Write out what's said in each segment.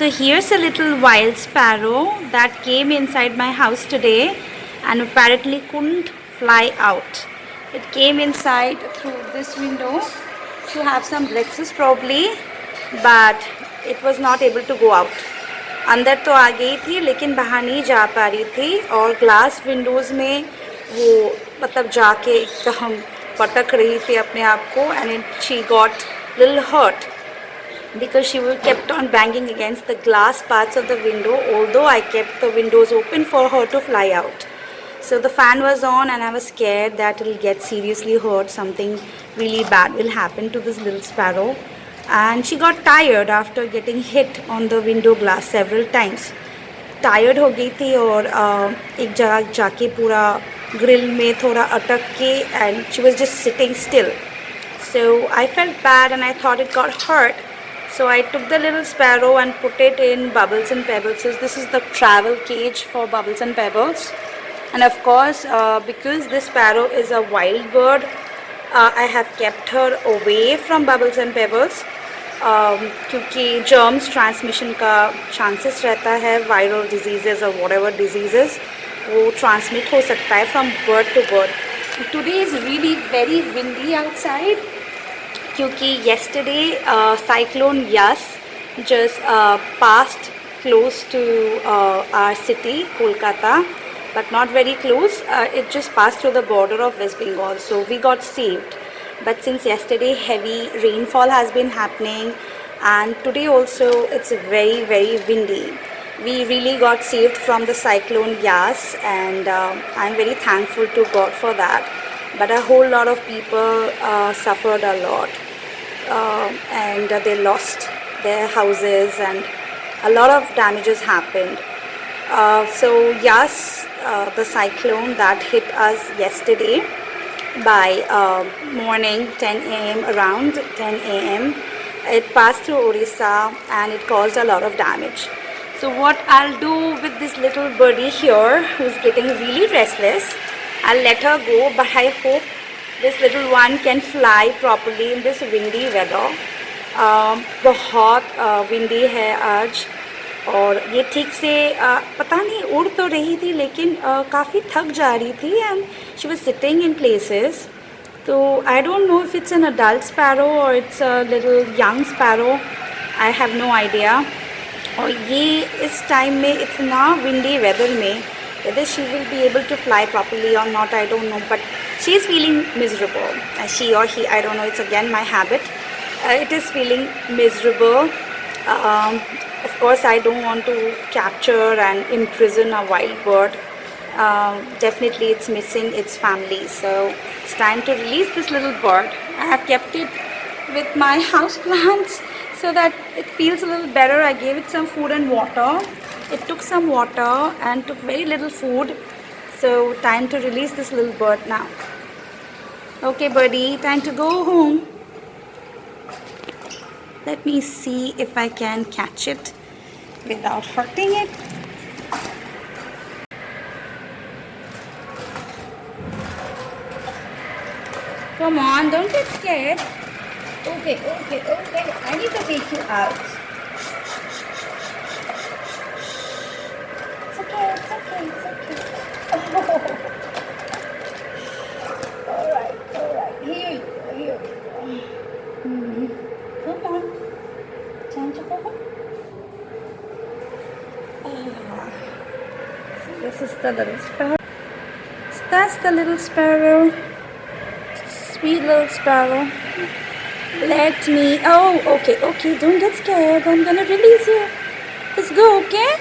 So here's a little wild sparrow that came inside my house today and apparently couldn't fly out. It came inside through this window to have some breakfast probably, but it was not able to go out. अंदर तो आ गई थी लेकिन बाहर नहीं जा पा रही थी और ग्लास विंडोज़ में वो मतलब जाके एकदम पटक रही थी अपने आप को and she got little hurt because she kept on banging against the glass parts of the window, although I kept the windows open for her to fly out. So the fan was on and I was scared that it will get seriously hurt, something really bad will happen to this little sparrow. And she got tired after getting hit on the window glass several times. Tired हो गई थी और एक जगह जाके पूरा grill में थोड़ा अटक के and she was just sitting still. So I felt bad and I thought it got hurt. So I took the little sparrow and put it in Bubbles and Pebbles. So this is the travel cage for Bubbles and Pebbles. And of course, because this sparrow is a wild bird, I have kept her away from Bubbles and Pebbles. क्योंकि germs transmission का chances रहता है, viral diseases or whatever diseases वो transmit हो सकता है from bird to bird. Today is really very windy outside. क्योंकि yesterday cyclone Yas just passed close to our city Kolkata, but not very close. It just passed through the border of West Bengal, so we got saved. But since yesterday heavy rainfall has been happening and today also it's very windy, we really got saved from the cyclone Yas, and I'm very thankful to God for that. But a whole lot of people suffered a lot and they lost their houses and a lot of damages happened. So yes, the cyclone that hit us yesterday by morning 10 a.m. around 10 a.m. it passed through Orissa and it caused a lot of damage. So what I'll do with this little birdie here who's getting really restless, I'll let her go, but I hope this little one can fly properly in this windy weather. बहुत windy है आज और ये ठीक से पता नहीं उड़ तो रही थी लेकिन काफ़ी थक जा रही थी and she was sitting in places. So I don't know if it's an adult sparrow or it's a little young sparrow. I have no idea. और ये इस टाइम में इतना windy weather में whether she will be able to fly properly or not, I don't know, but she is feeling miserable. She or he, I don't know, it's again my habit. It is feeling miserable. Of course, I don't want to capture and imprison a wild bird. Definitely it's missing its family. So it's time to release this little bird. I have kept it with my house plants so that it feels a little better. I gave it some food and water. It took some water and took very little food. So time to release this little bird now. Okay birdie, time to go home. Let me see if I can catch it without hurting it. Come on, don't get scared. Okay. I need to take you out. It's okay. Oh. Alright. Here you go. Come on. Time to go home. So this is the little sparrow. So that's the little sparrow. Sweet little sparrow. Let me. Oh, okay. Don't get scared. I'm gonna release you. Let's go, okay?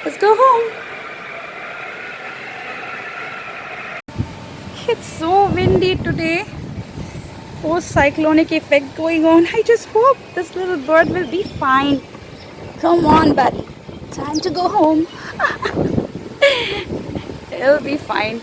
Let's go home. It's so windy today. Post-cyclonic effect going on. I just hope this little bird will be fine. Come on, buddy. Time to go home. It'll be fine.